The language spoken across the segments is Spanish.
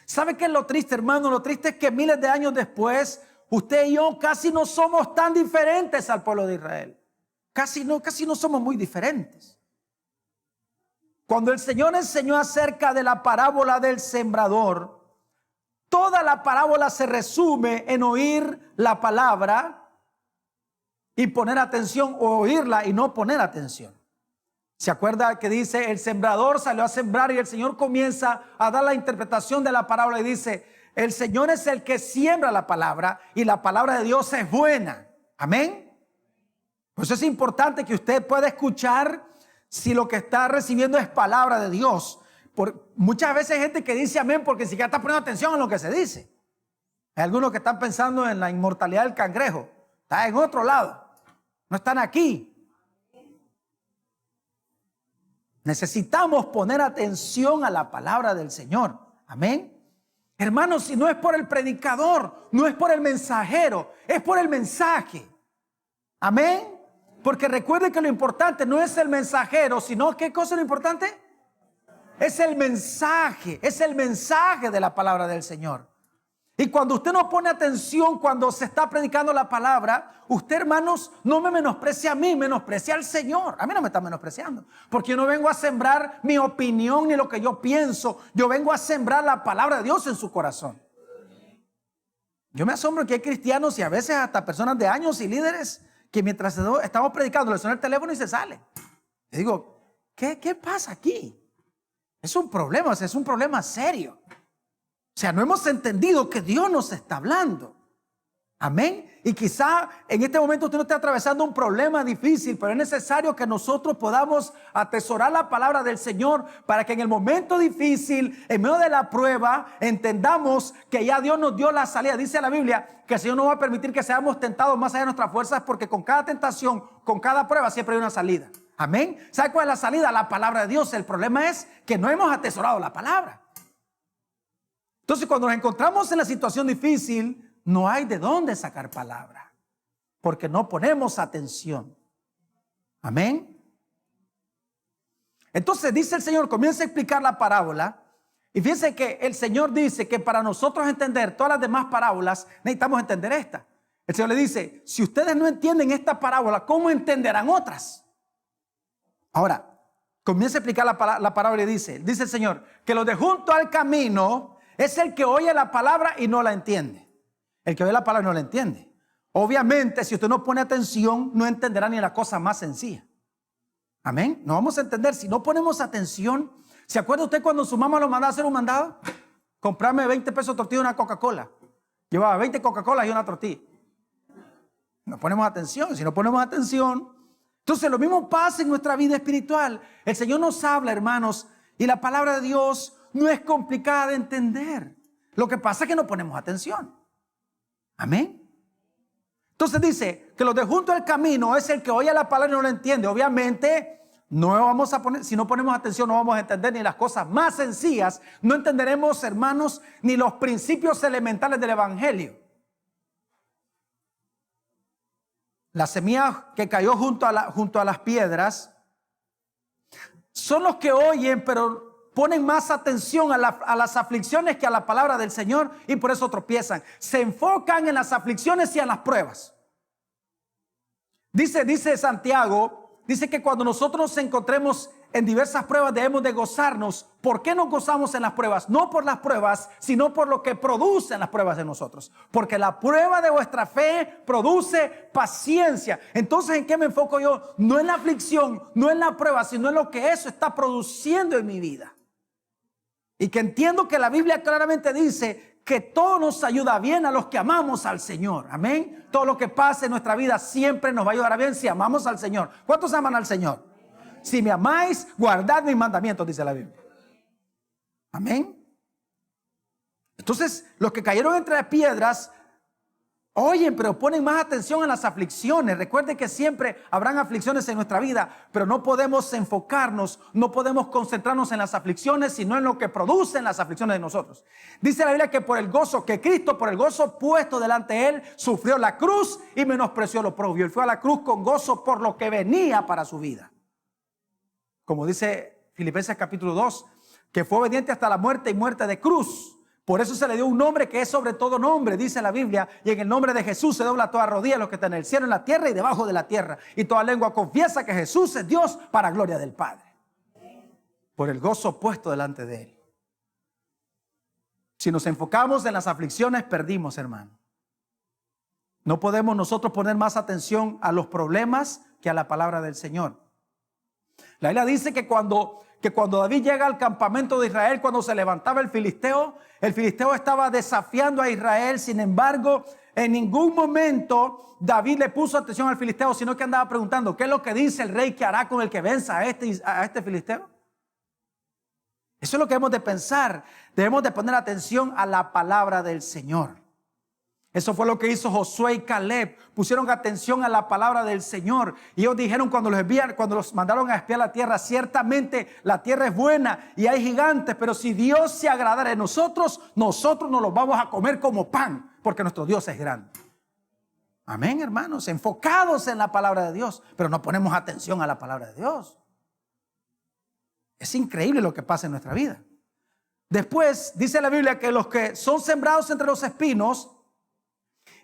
¿Sabe qué es lo triste, hermano? Lo triste es que miles de años después, usted y yo casi no somos tan diferentes al pueblo de Israel. Casi no somos muy diferentes. Cuando el Señor enseñó acerca de la parábola del sembrador, toda la parábola se resume en oír la palabra y poner atención, o oírla y no poner atención. ¿Se acuerda que dice el sembrador salió a sembrar y el Señor comienza a dar la interpretación de la parábola y dice, el Señor es el que siembra la palabra y la palabra de Dios es buena? Amén. Pues es importante que usted pueda escuchar si lo que está recibiendo es palabra de Dios. Muchas veces hay gente que dice amén porque ni siquiera está poniendo atención a lo que se dice. Hay algunos que están pensando en la inmortalidad del cangrejo. Está en otro lado. No están aquí. Necesitamos poner atención a la palabra del Señor. Amén. Hermanos, si no es por el predicador, no es por el mensajero, es por el mensaje. Amén. Porque recuerde que lo importante no es el mensajero, sino ¿qué cosa es lo importante? Es el mensaje de la palabra del Señor. Y cuando usted no pone atención cuando se está predicando la palabra, usted, hermanos, no me menosprecia a mí, menosprecia al Señor. A mí no me está menospreciando, porque yo no vengo a sembrar mi opinión ni lo que yo pienso. Yo vengo a sembrar la palabra de Dios en su corazón. Yo me asombro que hay cristianos y a veces hasta personas de años y líderes que mientras estamos predicando le suena el teléfono y se sale. Le digo, ¿qué pasa aquí? Es un problema, es un problema serio. O sea, no hemos entendido que Dios nos está hablando. Amén. Y quizá en este momento usted no esté atravesando un problema difícil, pero es necesario que nosotros podamos atesorar la palabra del Señor para que en el momento difícil, en medio de la prueba, entendamos que ya Dios nos dio la salida. Dice la Biblia que el Señor no va a permitir que seamos tentados más allá de nuestras fuerzas, porque con cada tentación, con cada prueba siempre hay una salida. Amén. ¿Sabe cuál es la salida? La palabra de Dios. El problema es que no hemos atesorado la palabra. Entonces, cuando nos encontramos en la situación difícil, no hay de dónde sacar palabra, porque no ponemos atención. Amén. Entonces dice el Señor, comienza a explicar la parábola. Y fíjense que el Señor dice que para nosotros entender todas las demás parábolas, necesitamos entender esta. El Señor le dice, si ustedes no entienden esta parábola, ¿cómo entenderán otras? Ahora, comienza a explicar la parábola y dice el Señor, que los de junto al camino es el que oye la palabra y no la entiende. El que oye la palabra no la entiende. Obviamente, si usted no pone atención, no entenderá ni la cosa más sencilla. Amén. No vamos a entender si no ponemos atención. ¿Se acuerda usted cuando su mamá lo mandaba a hacer un mandado? Comprarme 20 pesos de tortilla y una Coca-Cola. Llevaba 20 Coca-Colas y una tortilla. No ponemos atención. Si no ponemos atención, entonces lo mismo pasa en nuestra vida espiritual. El Señor nos habla, hermanos, y la palabra de Dios no es complicada de entender. Lo que pasa es que no ponemos atención. Amén. Entonces dice que los de junto al camino es el que oye la palabra y no la entiende. Obviamente no vamos a poner, si no ponemos atención no vamos a entender ni las cosas más sencillas. No entenderemos, hermanos, ni los principios elementales del evangelio. La semilla que cayó junto a las piedras son los que oyen, pero ponen más atención a las aflicciones que a la palabra del Señor y por eso tropiezan. Se enfocan en las aflicciones y en las pruebas. Dice Santiago, dice que cuando nosotros nos encontremos en diversas pruebas debemos de gozarnos. ¿Por qué nos gozamos en las pruebas? No por las pruebas, sino por lo que producen las pruebas de nosotros. Porque la prueba de vuestra fe produce paciencia. Entonces, ¿en qué me enfoco yo? No en la aflicción, no en la prueba, sino en lo que eso está produciendo en mi vida. Y que entiendo que la Biblia claramente dice que todo nos ayuda bien a los que amamos al Señor. Amén. Todo lo que pase en nuestra vida siempre nos va a ayudar bien si amamos al Señor. ¿Cuántos aman al Señor? Si me amáis, guardad mis mandamientos, dice la Biblia. Amén. Entonces, los que cayeron entre piedras, oyen, pero ponen más atención en las aflicciones. Recuerden que siempre habrán aflicciones en nuestra vida, pero no podemos enfocarnos, no podemos concentrarnos en las aflicciones, sino en lo que producen las aflicciones de nosotros. Dice la Biblia que por el gozo, que Cristo, por el gozo puesto delante de él, sufrió la cruz y menospreció lo propio. Él fue a la cruz con gozo por lo que venía para su vida. Como dice Filipenses capítulo 2, que fue obediente hasta la muerte y muerte de cruz. Por eso se le dio un nombre que es sobre todo nombre, dice la Biblia. Y en el nombre de Jesús se dobla toda rodilla, los que están en el cielo, en la tierra y debajo de la tierra. Y toda lengua confiesa que Jesús es Dios para gloria del Padre. Por el gozo puesto delante de Él. Si nos enfocamos en las aflicciones, perdimos, hermano. No podemos nosotros poner más atención a los problemas que a la palabra del Señor. La Biblia dice que cuando David llega al campamento de Israel, cuando se levantaba el filisteo estaba desafiando a Israel. Sin embargo, en ningún momento David le puso atención al filisteo, sino que andaba preguntando, ¿qué es lo que dice el rey que hará con el que venza a este filisteo? Eso es lo que debemos de pensar. Debemos de poner atención a la palabra del Señor. Eso fue lo que hizo Josué y Caleb. Pusieron atención a la palabra del Señor. Y ellos dijeron cuando los mandaron a espiar la tierra, ciertamente la tierra es buena y hay gigantes, pero si Dios se agradara de nosotros nos los vamos a comer como pan, porque nuestro Dios es grande. Amén, hermanos, enfocados en la palabra de Dios, pero no ponemos atención a la palabra de Dios. Es increíble lo que pasa en nuestra vida. Después dice la Biblia que los que son sembrados entre los espinos,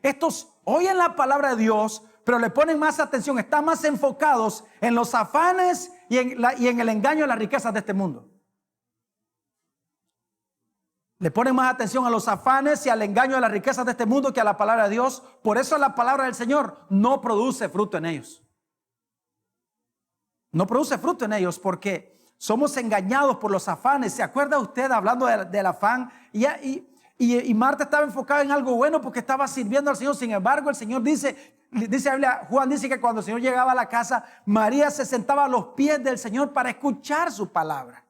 estos oyen la palabra de Dios, pero le ponen más atención, están más enfocados en los afanes y en el engaño de las riquezas de este mundo. Le ponen más atención a los afanes y al engaño de las riquezas de este mundo que a la palabra de Dios. Por eso la palabra del Señor no produce fruto en ellos. No produce fruto en ellos porque somos engañados por los afanes. ¿Se acuerda usted hablando del afán? Y Marta estaba enfocada en algo bueno porque estaba sirviendo al Señor. Sin embargo, el Señor dice la Biblia, Juan dice que cuando el Señor llegaba a la casa, María se sentaba a los pies del Señor para escuchar su palabra.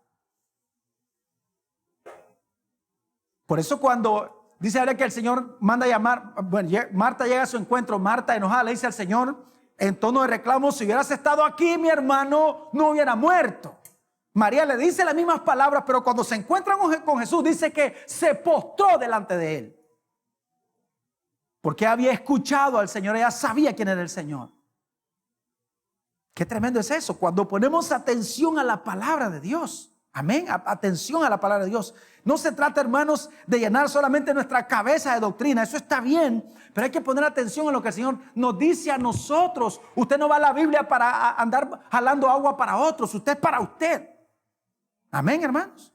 Por eso cuando dice ahora que el Señor manda a llamar, bueno, Marta llega a su encuentro, Marta enojada le dice al Señor en tono de reclamo, si hubieras estado aquí, mi hermano no hubiera muerto. María le dice las mismas palabras, pero cuando se encuentran con Jesús dice que se postró delante de él. Porque había escuchado al Señor, ella sabía quién era el Señor. Qué tremendo es eso, cuando ponemos atención a la palabra de Dios. Amén, atención a la palabra de Dios. No se trata, hermanos, de llenar solamente nuestra cabeza de doctrina. Eso está bien, pero hay que poner atención a lo que el Señor nos dice a nosotros. Usted no va a la Biblia para andar jalando agua para otros. Usted es para usted. Amén, hermanos.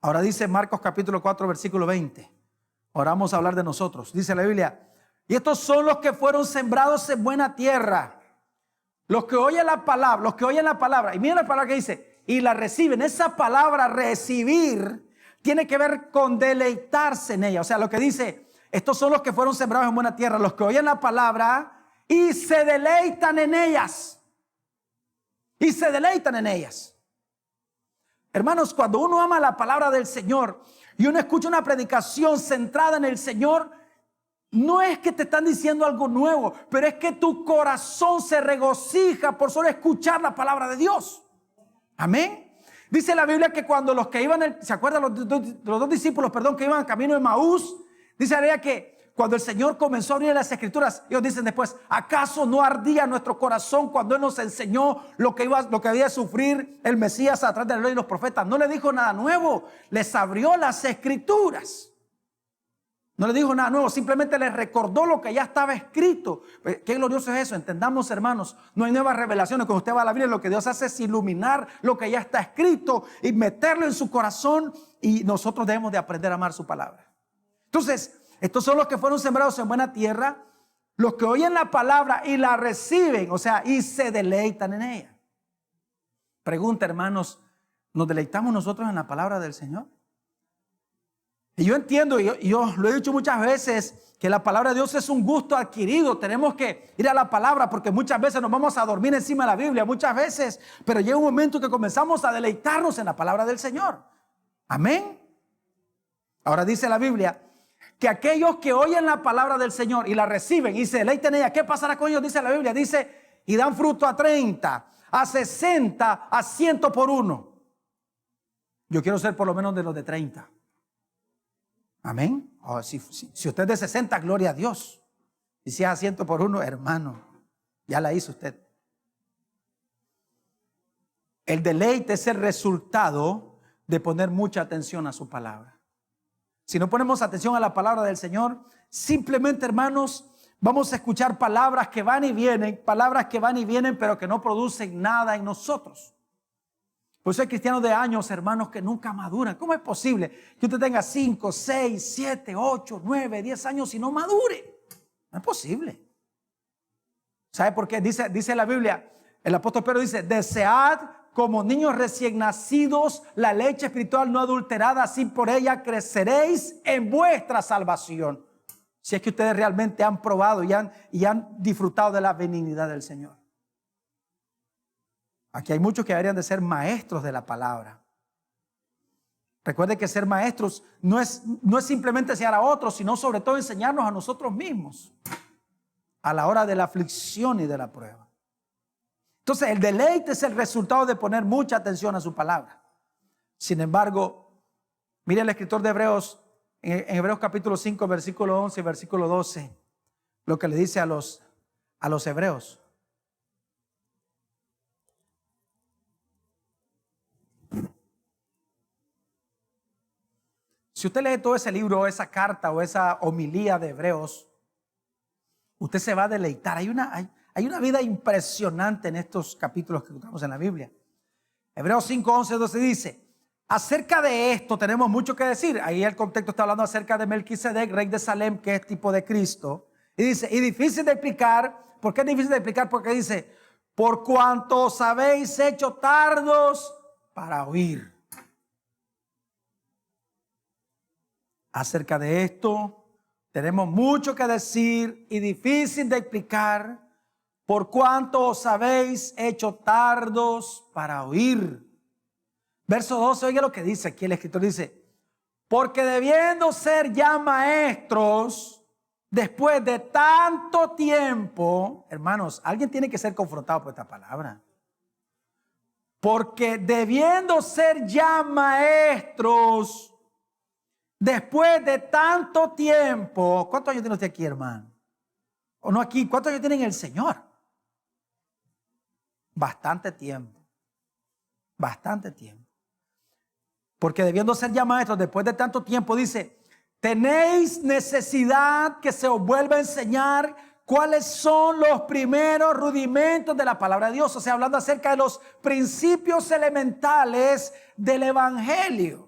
Ahora dice Marcos capítulo 4, versículo 20. Ahora vamos a hablar de nosotros. Dice la Biblia, y estos son los que fueron sembrados en buena tierra. Los que oyen la palabra, y miren la palabra que dice, y la reciben. Esa palabra recibir tiene que ver con deleitarse en ella. O sea, lo que dice, estos son los que fueron sembrados en buena tierra, los que oyen la palabra y se deleitan en ellas. Y se deleitan en ellas. Hermanos, cuando uno ama la palabra del Señor y uno escucha una predicación centrada en el Señor, no es que te están diciendo algo nuevo, pero es que tu corazón se regocija por solo escuchar la palabra de Dios. Amén. Dice la Biblia que cuando los que iban, ¿se acuerdan los dos discípulos, que iban camino de Maús? Dice la Biblia que cuando el Señor comenzó a abrir las escrituras, ellos dicen después, ¿acaso no ardía nuestro corazón cuando Él nos enseñó lo que había de sufrir el Mesías a través de la ley y los profetas? No le dijo nada nuevo, les abrió las escrituras. No le dijo nada nuevo, simplemente les recordó lo que ya estaba escrito. Qué glorioso es eso. Entendamos, hermanos, no hay nuevas revelaciones. Cuando usted va a la Biblia, lo que Dios hace es iluminar lo que ya está escrito y meterlo en su corazón, y nosotros debemos de aprender a amar su palabra. Entonces, estos son los que fueron sembrados en buena tierra, los que oyen la palabra y la reciben, o sea, y se deleitan en ella. Pregunta, hermanos, ¿nos deleitamos nosotros en la palabra del Señor? Y yo entiendo, y yo lo he dicho muchas veces, que la palabra de Dios es un gusto adquirido. Tenemos que ir a la palabra porque muchas veces nos vamos a dormir encima de la Biblia, muchas veces, pero llega un momento que comenzamos a deleitarnos en la palabra del Señor. Amén. Ahora dice la Biblia que aquellos que oyen la palabra del Señor y la reciben y se deleitan en ella, ¿qué pasará con ellos? Dice la Biblia, dice, y dan fruto a 30, a 60, a 100 por uno. Yo quiero ser por lo menos de los de 30. Amén. Oh, si usted es de 60, gloria a Dios. Y si es a 100 por uno, hermano, ya la hizo usted. El deleite es el resultado de poner mucha atención a su palabra. si no ponemos atención a la palabra del Señor, simplemente, hermanos, vamos a escuchar palabras que van y vienen, pero que no producen nada en nosotros. Por eso hay cristianos de años, hermanos, que nunca maduran. ¿Cómo es posible que usted tenga 5, 6, 7, 8, 9, 10 años y no madure? No es posible. ¿Sabe por qué? Dice la Biblia, el apóstol Pedro dice, desead como niños recién nacidos la leche espiritual no adulterada, así por ella creceréis en vuestra salvación. Si es que ustedes realmente han probado y han disfrutado de la benignidad del Señor. Aquí hay muchos que deberían de ser maestros de la palabra. Recuerde que ser maestros no es simplemente enseñar a otros, sino sobre todo enseñarnos a nosotros mismos a la hora de la aflicción y de la prueba. Entonces el deleite es el resultado de poner mucha atención a su palabra. Sin embargo, mire el escritor de Hebreos, en Hebreos capítulo 5, versículo 11 y versículo 12, lo que le dice a los hebreos. Si usted lee todo ese libro, esa carta o esa homilía de Hebreos, usted se va a deleitar. Hay una vida impresionante en estos capítulos que encontramos en la Biblia. Hebreos 5, 11, 12 dice, acerca de esto tenemos mucho que decir. Ahí el contexto está hablando acerca de Melquisedec, rey de Salem, que es tipo de Cristo. Y dice, y difícil de explicar. ¿Por qué es difícil de explicar? Porque dice, por cuanto os habéis hecho tardos para oír. Acerca de esto tenemos mucho que decir y difícil de explicar, por cuanto os habéis hecho tardos para oír. Verso 12, oiga lo que dice aquí el escritor, dice, porque debiendo ser ya maestros, después de tanto tiempo, hermanos, alguien tiene que ser confrontado por esta palabra. Porque debiendo ser ya maestros, después de tanto tiempo. ¿Cuántos años tiene usted aquí, hermano? O no aquí, ¿cuántos años tiene en el Señor? Bastante tiempo. Bastante tiempo. Porque debiendo ser ya maestros, después de tanto tiempo, dice, tenéis necesidad que se os vuelva a enseñar cuáles son los primeros rudimentos de la palabra de Dios. O sea, hablando acerca de los principios elementales del evangelio.